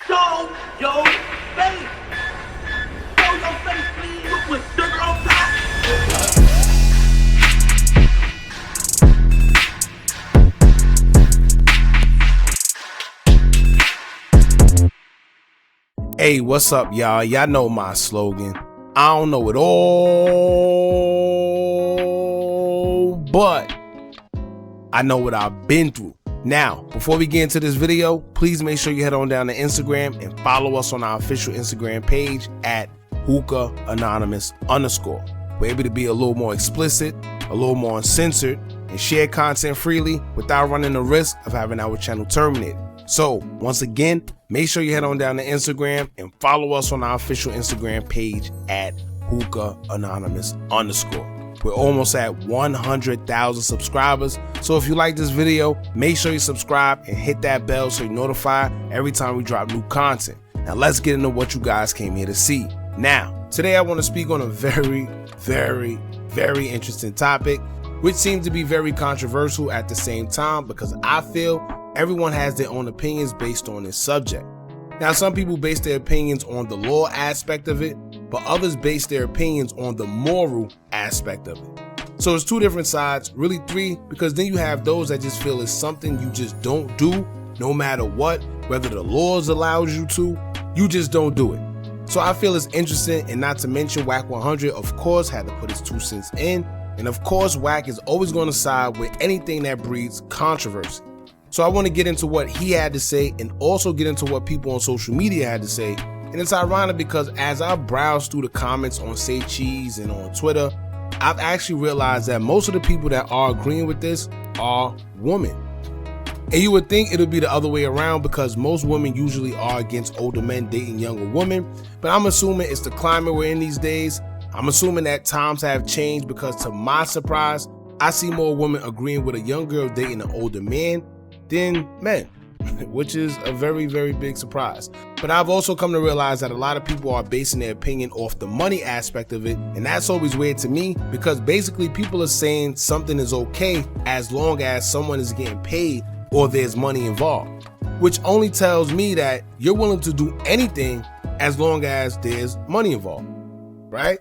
Show your face. Show your face, please. With sugar on top. Hey, what's up, y'all? Y'all know my slogan. I don't know it all, but I know what I've been through. Now, before we get into this video, please make sure you head on down to Instagram and follow us on our official Instagram page at Hookah Anonymous _. We're able to be a little more explicit, a little more uncensored, and share content freely without running the risk of having our channel terminated. So, once again, make sure you head on down to Instagram and follow us on our official Instagram page at Hookah Anonymous _. We're almost at 100,000 subscribers. So if you like this video, make sure you subscribe and hit that bell so you're notified every time we drop new content. Now let's get into what you guys came here to see. Now, today I want to speak on a very interesting topic, which seems to be very controversial at the same time because I feel everyone has their own opinions based on this subject. Now, some people base their opinions on the law aspect of it, but others base their opinions on the moral aspect of it. So it's two different sides, really three, because then you have those that just feel it's something you just don't do, no matter what, whether the laws allows you to, you just don't do it. So I feel it's interesting, and not to mention Wack100, of course, had to put his 2 cents in, and of course, Wack is always going to side with anything that breeds controversy. So I want to get into what he had to say and also get into what people on social media had to say. And it's ironic because as I browse through the comments on Say Cheese and on Twitter, I've actually realized that most of the people that are agreeing with this are women. And you would think it would be the other way around because most women usually are against older men dating younger women. But I'm assuming it's the climate we're in these days. I'm assuming that times have changed because to my surprise, I see more women agreeing with a young girl dating an older man than men, which is a very big surprise. But I've also come to realize that a lot of people are basing their opinion off the money aspect of it, and that's always weird to me because basically people are saying something is okay as long as someone is getting paid or there's money involved, which only tells me that you're willing to do anything as long as there's money involved, right?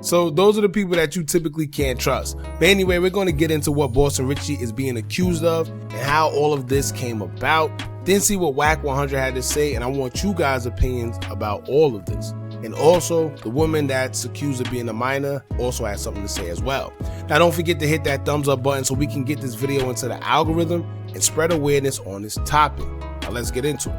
So those are the people that you typically can't trust. But anyway, we're going to get into what Boston Richey is being accused of and how all of this came about. Then see what Wack100 had to say, and I want you guys' opinions about all of this. And also, the woman that's accused of being a minor also has something to say as well. Now don't forget to hit that thumbs up button so we can get this video into the algorithm and spread awareness on this topic. Now let's get into it.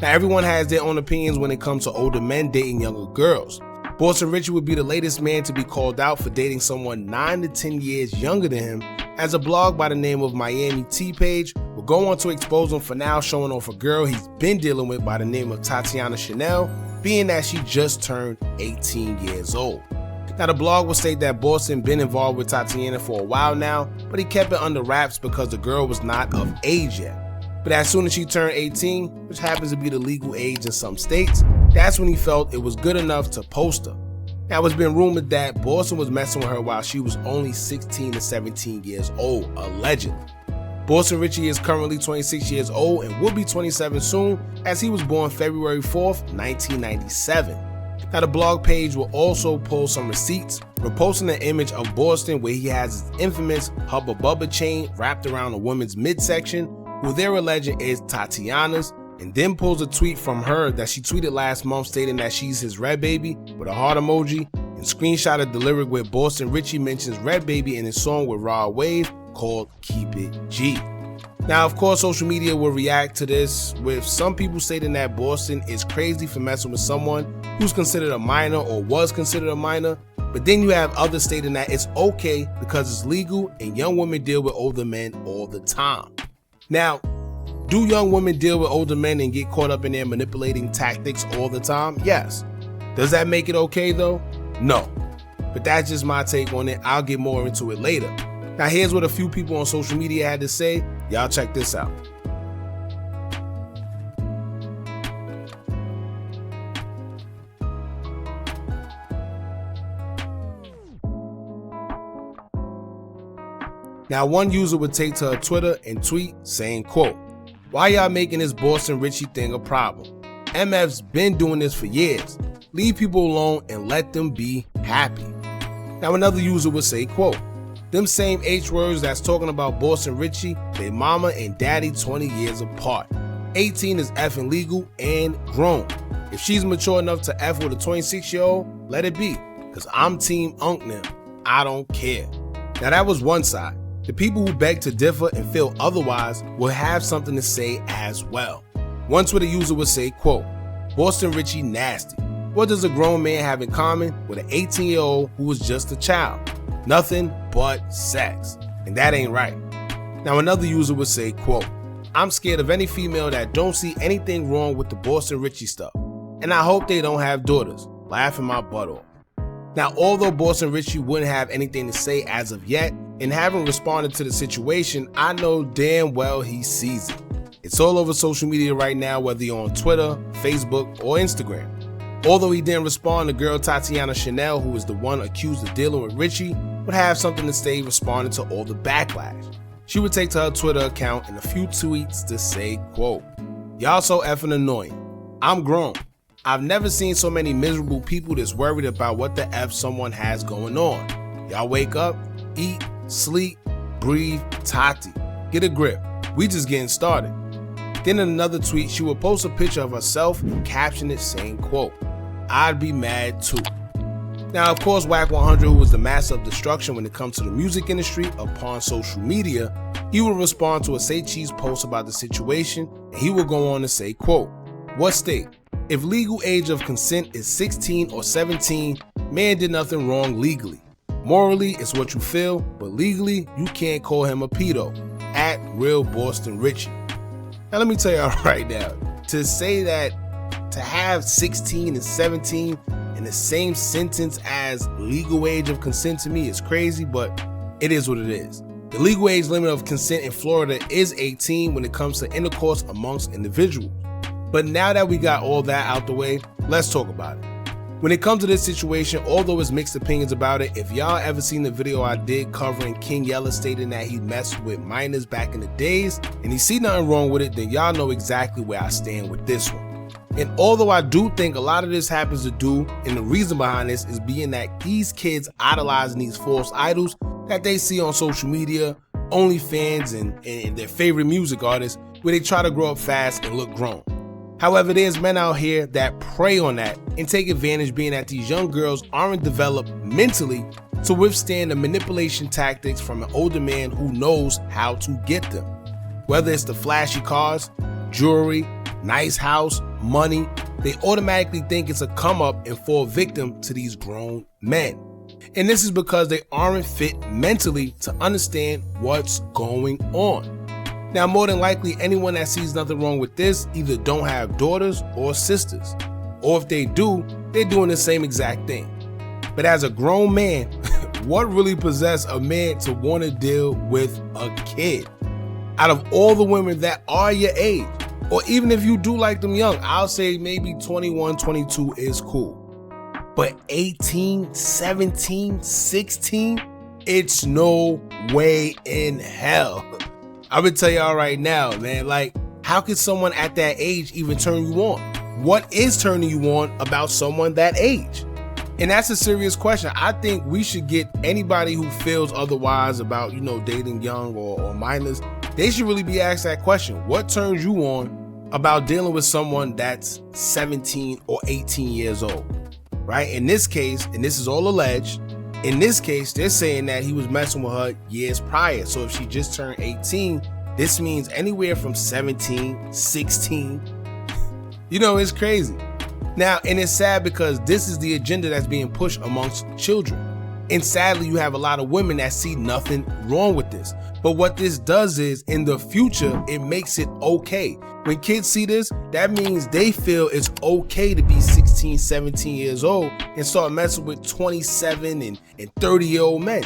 Now everyone has their own opinions when it comes to older men dating younger girls. Boston Richey would be the latest man to be called out for dating someone 9 to 10 years younger than him, as a blog by the name of Miami Tea Page will go on to expose him for now showing off a girl he's been dealing with by the name of Tatiana Chanel, being that she just turned 18 years old. Now the blog will state that Boston been involved with Tatiana for a while now, but he kept it under wraps because the girl was not of age yet. But as soon as she turned 18, which happens to be the legal age in some states, that's when he felt it was good enough to post her. Now it's been rumored that Boston was messing with her while she was only 16 to 17 years old, allegedly. Boston Richey is currently 26 years old and will be 27 soon, as he was born February 4th, 1997. Now the blog page will also post some receipts, reposting an image of Boston where he has his infamous Hubba Bubba chain wrapped around a woman's midsection, who they're alleging is Tatiana's, and then pulls a tweet from her that she tweeted last month stating that she's his red baby with a heart emoji, and screenshotted the lyric where Boston Richey mentions red baby in his song with Raw Wave called Keep It G. Now of course social media will react to this with some people stating that Boston is crazy for messing with someone who's considered a minor or was considered a minor, but then you have others stating that it's okay because it's legal and young women deal with older men all the time. Now, do young women deal with older men and get caught up in their manipulating tactics all the time? Yes. Does that make it okay though? No. But that's just my take on it. I'll get more into it later. Now here's what a few people on social media had to say. Y'all check this out. Now one user would take to her Twitter and tweet saying, quote, "Why y'all making this Boston Richey thing a problem? MF's been doing this for years. Leave people alone and let them be happy. Now another user would say, quote, them same H words that's talking about Boss and Richey, they mama and daddy 20 years apart. 18 is effing legal and grown. If she's mature enough to F with a 26-year-old, let it be, cause I'm team Unc now. I don't care. Now that was one side. The people who beg to differ and feel otherwise will have something to say as well. One Twitter user would say, quote, Boston Richey nasty. What does a grown man have in common with an 18-year-old who was just a child? Nothing but sex. And that ain't right. Now another user would say, quote, I'm scared of any female that don't see anything wrong with the Boston Richey stuff. And I hope they don't have daughters. Laughing my butt off. Now, although Boston Richey wouldn't have anything to say as of yet, and haven't responded to the situation, I know damn well he sees it. It's all over social media right now, whether you're on Twitter, Facebook, or Instagram. Although he didn't respond, the girl Tatiana Chanel, who is the one accused of dealing with Richey, would have something to say responding to all the backlash. She would take to her Twitter account and a few tweets to say, quote, y'all so effing annoying. I'm grown. I've never seen so many miserable people that's worried about what the F someone has going on. Y'all wake up, eat, sleep, breathe, Tati. Get a grip. We just getting started. Then in another tweet, she would post a picture of herself and caption it saying, quote, I'd be mad too. Now, of course, Wack100, who was the master of destruction when it comes to the music industry upon social media, he would respond to a Say Cheese post about the situation, and he would go on to say, quote, what state? If legal age of consent is 16 or 17, man did nothing wrong legally. Morally, it's what you feel, but legally, you can't call him a pedo. At Real Boston Richey. Now let me tell y'all right now, to say that to have 16 and 17 in the same sentence as legal age of consent to me is crazy, but it is what it is. The legal age limit of consent in Florida is 18 when it comes to intercourse amongst individuals. But now that we got all that out the way, let's talk about it. When it comes to this situation, although it's mixed opinions about it, if y'all ever seen the video I did covering King Yella stating that he messed with minors back in the days, and he see nothing wrong with it, then y'all know exactly where I stand with this one. And although I do think a lot of this happens to do, and the reason behind this is being that these kids idolizing these false idols that they see on social media, OnlyFans, and their favorite music artists, where they try to grow up fast and look grown. However, there's men out here that prey on that and take advantage, being that these young girls aren't developed mentally to withstand the manipulation tactics from an older man who knows how to get them. Whether it's the flashy cars, jewelry, nice house, money, they automatically think it's a come up and fall victim to these grown men. And this is because they aren't fit mentally to understand what's going on. Now, more than likely, anyone that sees nothing wrong with this either don't have daughters or sisters, or if they do, they're doing the same exact thing. But as a grown man, what really possessed a man to want to deal with a kid? Out of all the women that are your age, or even if you do like them young, I'll say maybe 21, 22 is cool. But 18, 17, 16, it's no way in hell. I would tell y'all right now, man, like, how could someone at that age even turn you on? What is turning you on about someone that age? And that's a serious question. I think we should get anybody who feels otherwise about, dating young or minors. They should really be asked that question. What turns you on about dealing with someone that's 17 or 18 years old, right? In this case, and this is all alleged, in this case, they're saying that he was messing with her years prior. So if she just turned 18, this means anywhere from 17, 16. It's crazy. Now, and it's sad because this is the agenda that's being pushed amongst children. And sadly, you have a lot of women that see nothing wrong with this. But what this does is, in the future, it makes it okay. When kids see this, that means they feel it's okay to be 16, 17 years old and start messing with 27 and 30-year-old men.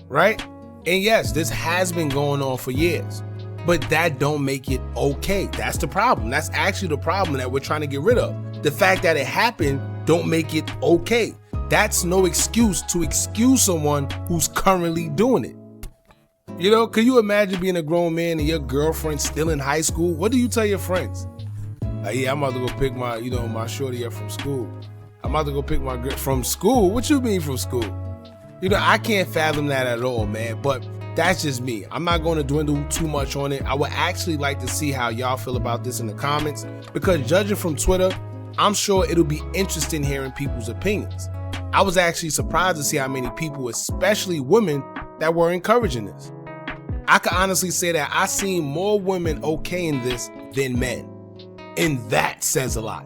Right? And yes, this has been going on for years. But that don't make it okay. That's the problem. That's actually the problem that we're trying to get rid of. The fact that it happened don't make it okay. That's no excuse to excuse someone who's currently doing it. Can you imagine being a grown man and your girlfriend still in high school? What do you tell your friends? Yeah, I'm about to go pick my, my shorty up from school. I'm about to go pick my girl from school. What you mean from school? I can't fathom that at all, man. But that's just me. I'm not going to dwindle too much on it. I would actually like to see how y'all feel about this in the comments, because judging from Twitter, I'm sure it'll be interesting hearing people's opinions. I was actually surprised to see how many people, especially women, that were encouraging this. I can honestly say that I seen more women okaying this than men. And that says a lot,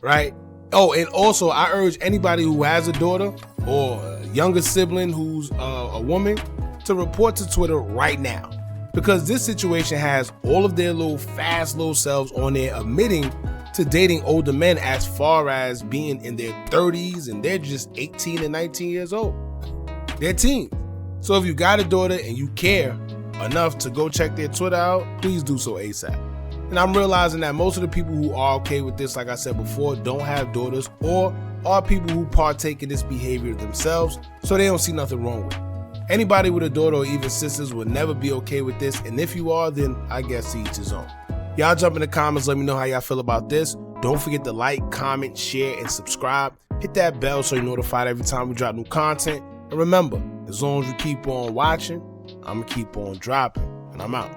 right? Oh, and also I urge anybody who has a daughter or a younger sibling who's a woman to report to Twitter right now, because this situation has all of their fast little selves on there admitting to dating older men as far as being in their 30s, and they're just 18 and 19 years old. They're teens. So if you got a daughter and you care enough to go check their Twitter out, please do so ASAP. And I'm realizing that most of the people who are okay with this, like I said before, don't have daughters or are people who partake in this behavior themselves, so they don't see nothing wrong with it. Anybody with a daughter or even sisters will never be okay with this, and if you are, then I guess to each his own. Y'all jump in the comments, let me know how y'all feel about this. Don't forget to like, comment, share, and subscribe. Hit that bell so you're notified every time we drop new content. And remember, as long as you keep on watching, I'm going to keep on dropping. And I'm out.